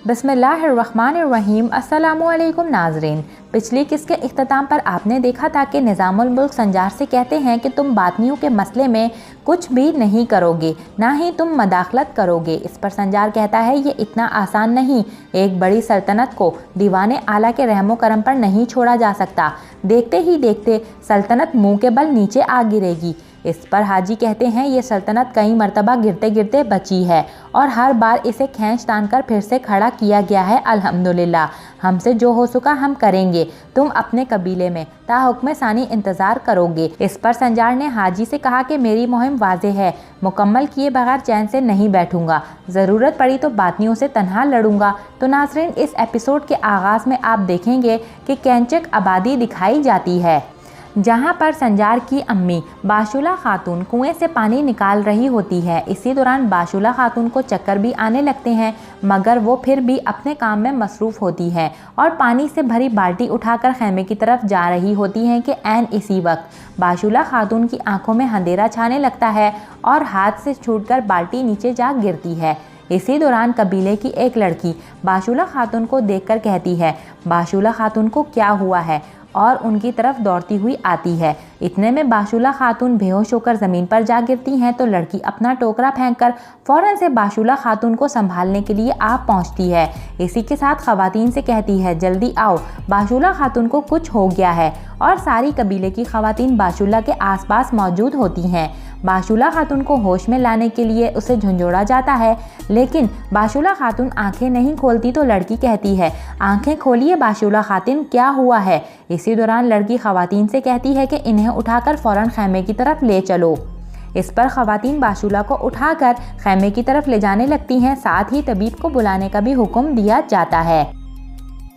बिस्मिल्लाहिर्रहमानिर्रहीम। अस्सलामुअलैकुम नाज़रीन। पिछली किस्त के इख्तिताम पर आपने देखा था कि निज़ामुल मुल्क संजार से कहते हैं कि तुम बातनियों के मसले में कुछ भी नहीं करोगे, ना ही तुम मदाखलत करोगे। इस पर संजार कहता है ये इतना आसान नहीं, एक बड़ी सल्तनत को दीवाने आला के रहमो करम पर नहीं छोड़ा जा सकता। देखते ही देखते सल्तनत मुँह के बल नीचे आ गिरेगी। इस पर हाजी कहते हैं ये सल्तनत कई मरतबा गिरते गिरते बची है और हर बार इसे खींच तान कर फिर से खड़ा किया गया है। अल्हम्दुलिल्लाह, हमसे जो हो सका हम करेंगे, तुम अपने कबीले में ताहुक्म सानी इंतज़ार करोगे। इस पर संजार ने हाजी से कहा कि मेरी मुहिम वाज़ेह है, मुकम्मल किए बगैर चैन से नहीं बैठूंगा, ज़रूरत पड़ी तो बातनियों से तन्हा लड़ूंगा। तो नाज़रीन, इस एपिसोड के आगाज़ में आप देखेंगे कि कैंचक आबादी दिखाई जाती है, जहां पर संजार की अम्मी बाशुला खातून कुएं से पानी निकाल रही होती है। इसी दौरान बाशुला खातून को चक्कर भी आने लगते हैं, मगर वो फिर भी अपने काम में मसरूफ़ होती है और पानी से भरी बाल्टी उठाकर खैमे की तरफ जा रही होती हैं कि ऐन इसी वक्त बाशुला खातून की आंखों में अंधेरा छाने लगता है और हाथ से छूटकर बाल्टी नीचे जा गिरती है। इसी दौरान कबीले की एक लड़की बाशुला खातून को देखकर कहती है बाशुला खातून को क्या हुआ है, और उनकी तरफ दौड़ती हुई आती है। इतने में बाशुला खातून बेहोश होकर ज़मीन पर जा गिरती हैं तो लड़की अपना टोकरा फेंककर फ़ौरन से बाशुला खातून को संभालने के लिए आ पहुंचती है। इसी के साथ ख़वातीन से कहती है जल्दी आओ, बाशुला खातून को कुछ हो गया है, और सारी कबीले की ख़वातीन बाशुला के आसपास मौजूद होती हैं। बाशुला खातून को होश में लाने के लिए उसे झंझोड़ा जाता है, लेकिन बाशुला खातून आंखें नहीं खोलती तो लड़की कहती है आंखें खोलिए बाशुला खातून, क्या हुआ है। इसी दौरान लड़की ख़वातीन से कहती है कि इन्हें उठाकर फ़ौरन खैमे की तरफ ले चलो। इस पर ख़वातीन बाशुला को उठाकर खैमे की तरफ ले जाने लगती हैं, साथ ही तबीब को बुलाने का भी हुक्म दिया जाता है।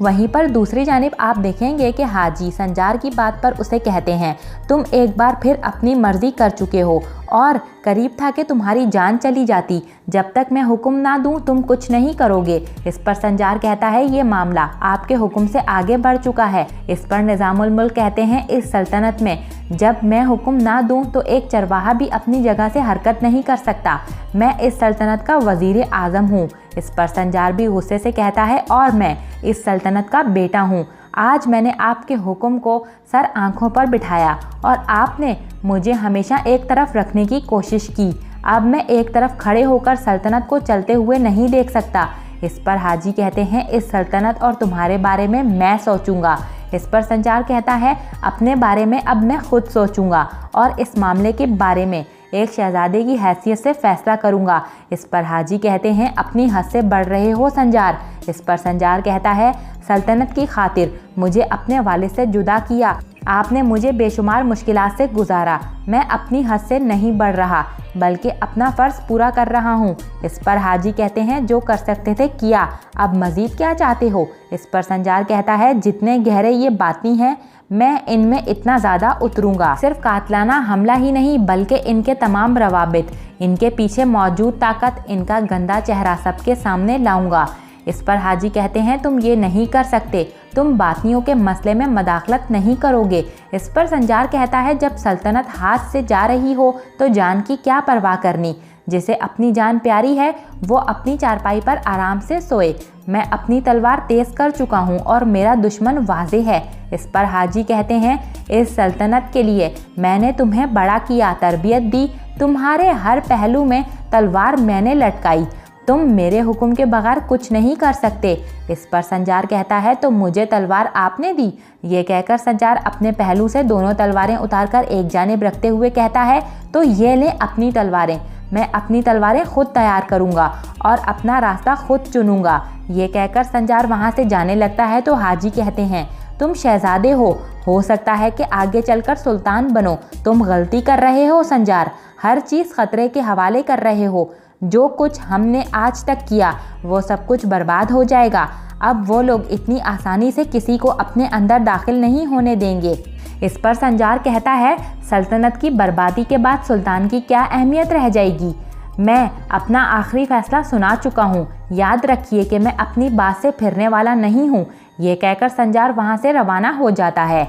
वहीं पर दूसरी जानिब आप देखेंगे कि हाजी संजार की बात पर उसे कहते हैं तुम एक बार फिर अपनी मर्जी कर चुके हो और करीब था कि तुम्हारी जान चली जाती, जब तक मैं हुक्म ना दूं तुम कुछ नहीं करोगे। इस पर संजार कहता है ये मामला आपके हुक्म से आगे बढ़ चुका है। इस पर निज़ामुल मुल्क कहते हैं इस सल्तनत में जब मैं हुक्म ना दूं तो एक चरवाहा भी अपनी जगह से हरकत नहीं कर सकता, मैं इस सल्तनत का वज़ीर आज़म हूँ। इस पर संजार भी गुस्से से कहता है और मैं इस सल्तनत का बेटा हूँ। आज मैंने आपके हुक्म को सर आंखों पर बिठाया और आपने मुझे हमेशा एक तरफ रखने की कोशिश की, अब मैं एक तरफ खड़े होकर सल्तनत को चलते हुए नहीं देख सकता। इस पर हाजी कहते हैं इस सल्तनत और तुम्हारे बारे में मैं सोचूंगा। इस पर संजार कहता है अपने बारे में अब मैं खुद सोचूंगा और इस मामले के बारे में एक शहजादे की हैसियत से फैसला करूंगा। इस पर हाजी कहते हैं अपनी हद से बढ़ रहे हो संजार। इस पर संजार कहता है सल्तनत की खातिर मुझे अपने वालिद से जुदा किया, आपने मुझे बेशुमार मुश्किलात से गुजारा, मैं अपनी हद से नहीं बढ़ रहा बल्कि अपना फ़र्ज़ पूरा कर रहा हूँ। इस पर हाजी कहते हैं जो कर सकते थे किया, अब मज़ीद क्या चाहते हो। इस पर संजार कहता है जितने गहरे ये बातें हैं मैं इनमें इतना ज़्यादा उतरूंगा, सिर्फ कातलाना हमला ही नहीं बल्कि इनके तमाम रवाबित, इनके पीछे मौजूद ताकत, इनका गंदा चेहरा सबके सामने लाऊंगा। इस पर हाजी कहते हैं तुम ये नहीं कर सकते, तुम बातनियों के मसले में मदाखलत नहीं करोगे। इस पर संजार कहता है जब सल्तनत हाथ से जा रही हो तो जान की क्या परवाह करनी, जिसे अपनी जान प्यारी है वो अपनी चारपाई पर आराम से सोए, मैं अपनी तलवार तेज़ कर चुका हूँ और मेरा दुश्मन वाज़े है। इस पर हाजी कहते हैं इस सल्तनत के लिए मैंने तुम्हें बड़ा किया, तरबियत दी, तुम्हारे हर पहलू में तलवार मैंने लटकाई, तुम मेरे हुक्म के बगैर कुछ नहीं कर सकते। इस पर संजार कहता है तो मुझे तलवार आपने दी। ये कहकर संजार अपने पहलू से दोनों तलवारें उतारकर एक जानिब रखते हुए कहता है तो ये लें अपनी तलवारें, मैं अपनी तलवारें खुद तैयार करूंगा और अपना रास्ता खुद चुनूंगा। ये कहकर संजार वहां से जाने लगता है तो हाजी कहते हैं तुम शहजादे हो सकता है कि आगे चलकर सुल्तान बनो, तुम गलती कर रहे हो संजार, हर चीज़ खतरे के हवाले कर रहे हो, जो कुछ हमने आज तक किया वो सब कुछ बर्बाद हो जाएगा, अब वो लोग इतनी आसानी से किसी को अपने अंदर दाखिल नहीं होने देंगे। इस पर संजार कहता है सल्तनत की बर्बादी के बाद सुल्तान की क्या अहमियत रह जाएगी, मैं अपना आखिरी फैसला सुना चुका हूँ, याद रखिए कि मैं अपनी बात से फिरने वाला नहीं हूँ। ये कहकर संजार वहाँ से रवाना हो जाता है।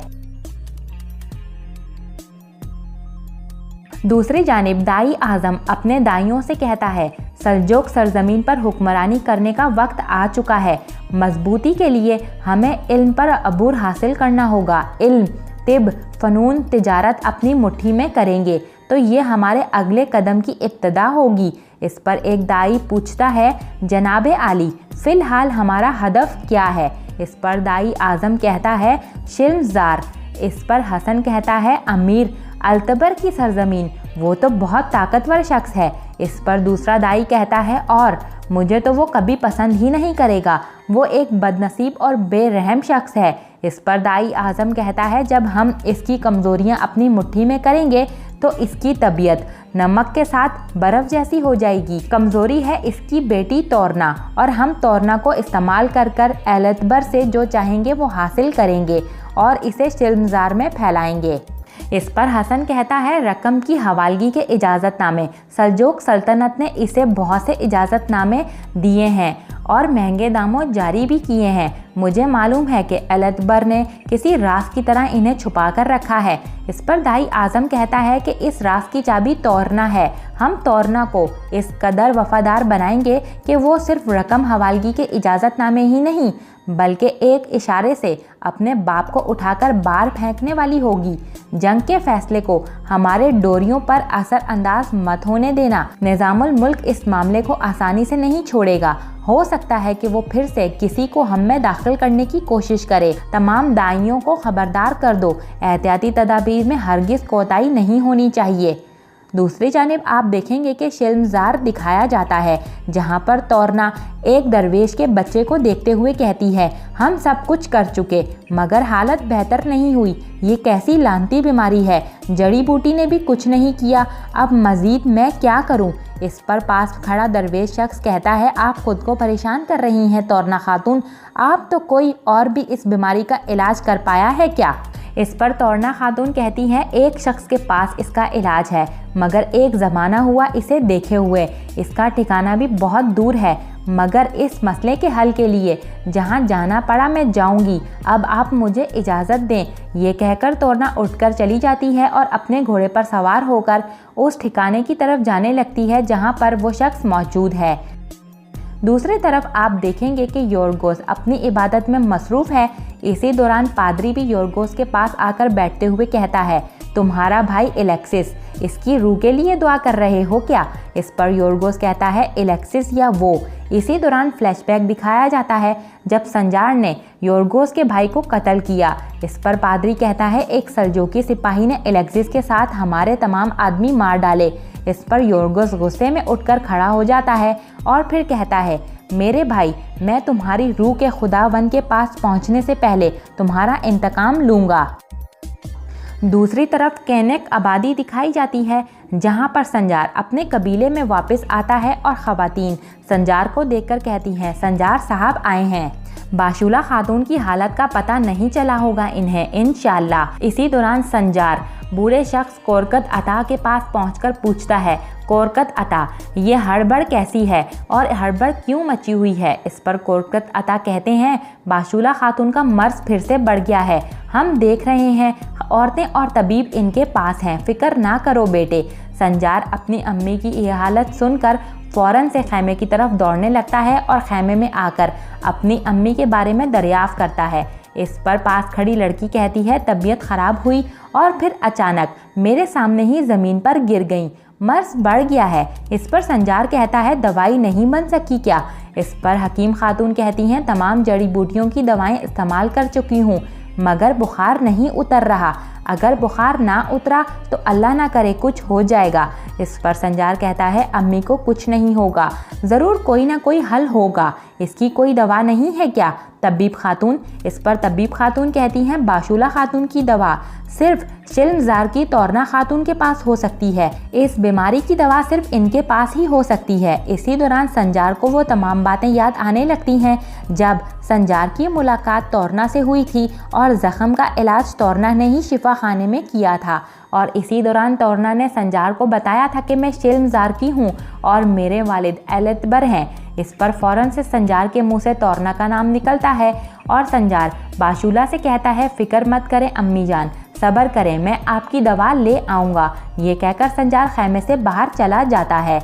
दूसरी जानिब दाई आज़म अपने दाइयों से कहता है सल्जोक सरजमीन पर हुक्मरानी करने का वक्त आ चुका है। मजबूती के लिए हमें इल्म पर अबूर हासिल करना होगा। इल्म, तिब, फ़नून, तिजारत अपनी मुट्ठी में करेंगे तो ये हमारे अगले कदम की इब्तिदा होगी। इस पर एक दाई पूछता है, जनाबे आली, फ़िलहाल हमारा हदफ क्या है? इस पर दाई आज़म कहता है, शिल्मज़ार। इस पर हसन कहता है, अमीर अल्तबर की सरजमीन, वो तो बहुत ताकतवर शख्स है। इस पर दूसरा दाई कहता है, और मुझे तो वो कभी पसंद ही नहीं करेगा, वो एक बदनसीब और बेरहम शख्स है। इस पर दाई आज़म कहता है, जब हम इसकी कमज़ोरियाँ अपनी मुट्ठी में करेंगे तो इसकी तबीयत नमक के साथ बर्फ़ जैसी हो जाएगी। कमज़ोरी है इसकी बेटी तोरना, और हम तोरना को इस्तेमाल कर कर एलतबर से जो चाहेंगे वो हासिल करेंगे और इसे शिल्मज़ार में फैलाएंगे। इस पर हसन कहता है, रकम की हवालगी के इजाज़तनामे, सल्जोक सल्तनत ने इसे बहुत से इजाज़तनामे दिए हैं और महंगे दामों जारी भी किए हैं। मुझे मालूम है कि एलतबर ने किसी राज की तरह इन्हें छुपा कर रखा है। इस पर दाई आज़म कहता है कि इस राज की चाबी तोरना है। हम तोरना को इस कदर वफादार बनाएंगे कि वो सिर्फ रकम हवालगी के इजाज़तनामे ही नहीं बल्कि एक इशारे से अपने बाप को उठाकर बाहर फेंकने वाली होगी। जंग के फैसले को हमारे डोरियों पर असर अंदाज मत होने देना। निज़ामुल मुल्क इस मामले को आसानी से नहीं छोड़ेगा। हो सकता है कि वो फिर से किसी को हम में दाखिल करने की कोशिश करे। तमाम दाइयों को खबरदार कर दो, एहतियाती तदाबीर में हरगिज़ कोताही नहीं होनी चाहिए। दूसरी जानिब आप देखेंगे कि शिल्मज़ार दिखाया जाता है, जहाँ पर तोरना एक दरवेश के बच्चे को देखते हुए कहती है, हम सब कुछ कर चुके मगर हालत बेहतर नहीं हुई। ये कैसी लानती बीमारी है, जड़ी बूटी ने भी कुछ नहीं किया, अब मज़ीद मैं क्या करूं? इस पर पास खड़ा दरवेश शख्स कहता है, आप खुद को परेशान कर रही हैं तोरना खातून, आप तो कोई और भी इस बीमारी का इलाज कर पाया है क्या? इस पर तोरना खातून कहती हैं, एक शख्स के पास इसका इलाज है मगर एक ज़माना हुआ इसे देखे हुए, इसका ठिकाना भी बहुत दूर है, मगर इस मसले के हल के लिए जहाँ जाना पड़ा मैं जाऊंगी, अब आप मुझे इजाज़त दें। ये कहकर तोरना उठकर चली जाती है और अपने घोड़े पर सवार होकर उस ठिकाने की तरफ जाने लगती है जहाँ पर वो शख्स मौजूद है। दूसरी तरफ आप देखेंगे कि योरगोस अपनी इबादत में मसरूफ़ है। इसी दौरान पादरी भी योरगोस के पास आकर बैठते हुए कहता है, तुम्हारा भाई एलेक्सिस, इसकी रूह के लिए दुआ कर रहे हो क्या? इस पर योरगोस कहता है, एलेक्सिस या वो। इसी दौरान फ्लैशबैक दिखाया जाता है जब संजार ने योरगोस के भाई को कत्ल किया। इस पर पादरी कहता है, एक सल्जोकी सिपाही ने एलेक्सिस के साथ हमारे तमाम आदमी मार डाले। इस पर योरगोस गुस्से में उठकर खड़ा हो जाता है और फिर कहता है, मेरे भाई, मैं तुम्हारी रूह के खुदावन के पास पहुंचने से पहले तुम्हारा इंतकाम लूँगा। दूसरी तरफ कैनेक आबादी दिखाई जाती है जहां पर संजार अपने कबीले में वापस आता है और ख़वातीन संजार को देखकर कहती हैं, संजार साहब आए हैं। बाशुला खातून की हालत का पता नहीं चला होगा इन्हें, इंशाअल्लाह। इसी दौरान संजार बूढ़े शख्स कोरकत अता के पास पहुंचकर पूछता है, कोरकत अता, ये हड़बड़ कैसी है और हड़बड़ क्यों मची हुई है? इस पर कोरकत अता कहते हैं, बाशुला खातून का मर्ज फिर से बढ़ गया है, हम देख रहे हैं, औरतें और तबीब इनके पास हैं, फिक्र ना करो बेटे। संजार अपनी अम्मी की यह हालत सुनकर फ़ौरन से खैमे की तरफ दौड़ने लगता है और खैमे में आकर अपनी अम्मी के बारे में दरियाफ़्त करता है। इस पर पास खड़ी लड़की कहती है, तबीयत ख़राब हुई और फिर अचानक मेरे सामने ही ज़मीन पर गिर गई, मर्ज बढ़ गया है। इस पर संजार कहता है, दवाई नहीं बन सकी क्या? इस पर हकीम खातून कहती हैं, तमाम जड़ी बूटियों की दवाएं इस्तेमाल कर चुकी हूँ मगर बुखार नहीं उतर रहा, अगर बुखार ना उतरा तो अल्लाह ना करे कुछ हो जाएगा। इस पर संजार कहता है, अम्मी को कुछ नहीं होगा, ज़रूर कोई ना कोई हल होगा, इसकी कोई दवा नहीं है क्या तबीब खातून? इस पर तबीब खातून कहती हैं, बाशुला खातून की दवा सिर्फ शिल्मज़ार की तोरना खातून के पास हो सकती है, इस बीमारी की दवा सिर्फ इनके पास ही हो सकती है। इसी दौरान संजार को वो तमाम बातें याद आने लगती हैं जब संजार की मुलाकात तोरना से हुई थी और ज़ख़म का इलाज तोरना ने ही शिफा खाने में किया था। और इसी दौरान तोरना ने संजार को बताया था कि मैं शिल्मज़ार की हूँ और मेरे वालिद एलतबर हैं। इस पर फ़ौरन से संजार के मुंह से तोरना का नाम निकलता है और संजार बाशुला से कहता है, फ़िक्र मत करें अम्मी जान, सब्र करें, मैं आपकी दवा ले आऊँगा। ये कहकर संजार खैमे से बाहर चला जाता है।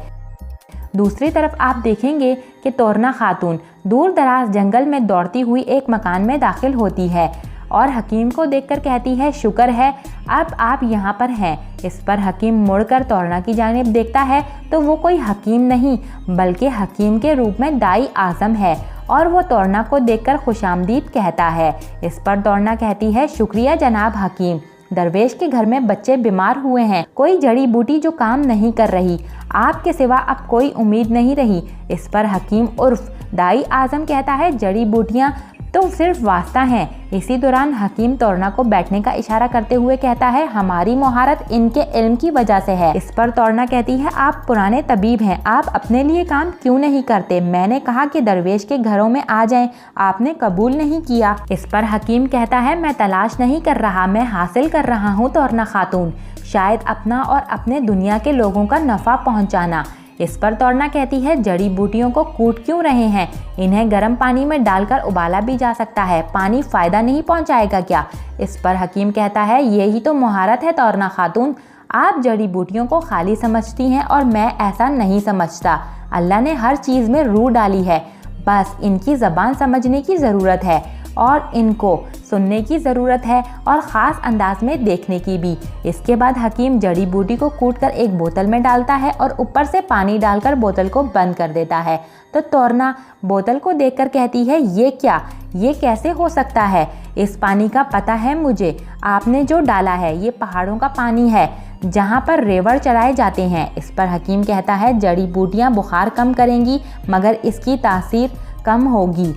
दूसरी तरफ आप देखेंगे कि तोरना खातून दूर दराज जंगल में दौड़ती हुई एक मकान में दाखिल होती है और हकीम को देखकर कहती है, शुक्र है अब आप यहाँ पर हैं। इस पर हकीम मुड़कर तोरना की जानिब देखता है तो वो कोई हकीम नहीं बल्कि हकीम के रूप में दाई आज़म है और वो तोरना को देखकर खुशामदीद कहता है। इस पर तोरना कहती है, शुक्रिया जनाब हकीम, दरवेश के घर में बच्चे बीमार हुए हैं, कोई जड़ी बूटी जो काम नहीं कर रही, आपके सिवा अब कोई उम्मीद नहीं रही। इस पर हकीम उर्फ दाई आज़म कहता है, जड़ी बूटियाँ तो सिर्फ वास्ता हैं। इसी दौरान हकीम तोरना को बैठने का इशारा करते हुए कहता है, हमारी महारत इनके इल्म की वजह से है। इस पर तोरना कहती है, आप पुराने तबीब हैं, आप अपने लिए काम क्यों नहीं करते? मैंने कहा कि दरवेश के घरों में आ जाएं, आपने कबूल नहीं किया। इस पर हकीम कहता है, मैं तलाश नहीं कर रहा, मैं हासिल कर रहा हूँ तोरना खातून, शायद अपना और अपने दुनिया के लोगों का नफ़ा पहुँचाना। इस पर तोरना कहती है, जड़ी बूटियों को कूट क्यों रहे हैं? इन्हें गर्म पानी में डालकर उबाला भी जा सकता है, पानी फ़ायदा नहीं पहुंचाएगा क्या? इस पर हकीम कहता है, यही तो महारत है तोरना खातून, आप जड़ी बूटियों को खाली समझती हैं और मैं ऐसा नहीं समझता। अल्लाह ने हर चीज़ में रूह डाली है, बस इनकी ज़बान समझने की ज़रूरत है और इनको सुनने की ज़रूरत है और ख़ास अंदाज में देखने की भी। इसके बाद हकीम जड़ी बूटी को कूटकर एक बोतल में डालता है और ऊपर से पानी डालकर बोतल को बंद कर देता है। तो तोरना बोतल को देखकर कहती है, ये क्या, ये कैसे हो सकता है? इस पानी का पता है मुझे, आपने जो डाला है ये पहाड़ों का पानी है जहाँ पर रेवड़ चढ़ाए जाते हैं। इस पर हकीम कहता है, जड़ी बूटियाँ बुखार कम करेंगी मगर इसकी तासीर कम होगी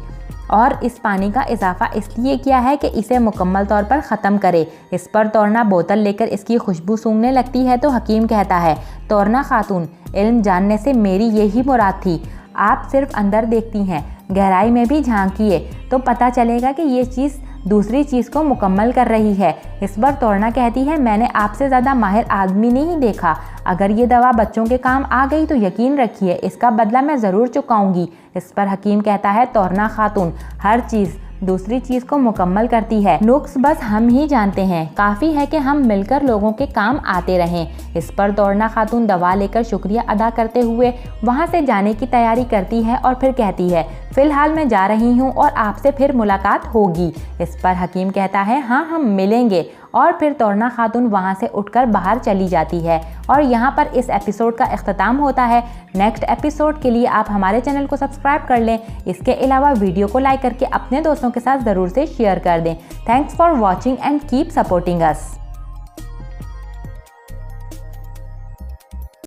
और इस पानी का इजाफा इसलिए किया है कि इसे मुकम्मल तौर पर ख़त्म करे। इस पर तोरना बोतल लेकर इसकी खुशबू सूंघने लगती है तो हकीम कहता है, तोरना खातून, इल्म जानने से मेरी यही मुराद थी, आप सिर्फ अंदर देखती हैं, गहराई में भी झांकिए तो पता चलेगा कि ये चीज़ दूसरी चीज़ को मुकम्मल कर रही है। इस पर तोरना कहती है, मैंने आपसे ज़्यादा माहिर आदमी नहीं देखा, अगर ये दवा बच्चों के काम आ गई तो यकीन रखिए इसका बदला मैं ज़रूर चुकाऊंगी। इस पर हकीम कहता है, तोरना खातून, हर चीज़ दूसरी चीज़ को मुकम्मल करती है, नुक्स बस हम ही जानते हैं, काफ़ी है कि हम मिलकर लोगों के काम आते रहें। इस पर तोरना खातून दवा लेकर शुक्रिया अदा करते हुए वहाँ से जाने की तैयारी करती है और फिर कहती है, फ़िलहाल मैं जा रही हूँ और आपसे फिर मुलाकात होगी। इस पर हकीम कहता है, हाँ हम मिलेंगे और फिर तोरना खातून वहाँ से उठकर बाहर चली जाती है और यहाँ पर इस एपिसोड का इख्तिताम होता है। नेक्स्ट एपिसोड के लिए आप हमारे चैनल को सब्सक्राइब कर लें, इसके अलावा वीडियो को लाइक करके अपने दोस्तों के साथ ज़रूर से शेयर कर दें। Thanks for watching and keep supporting us.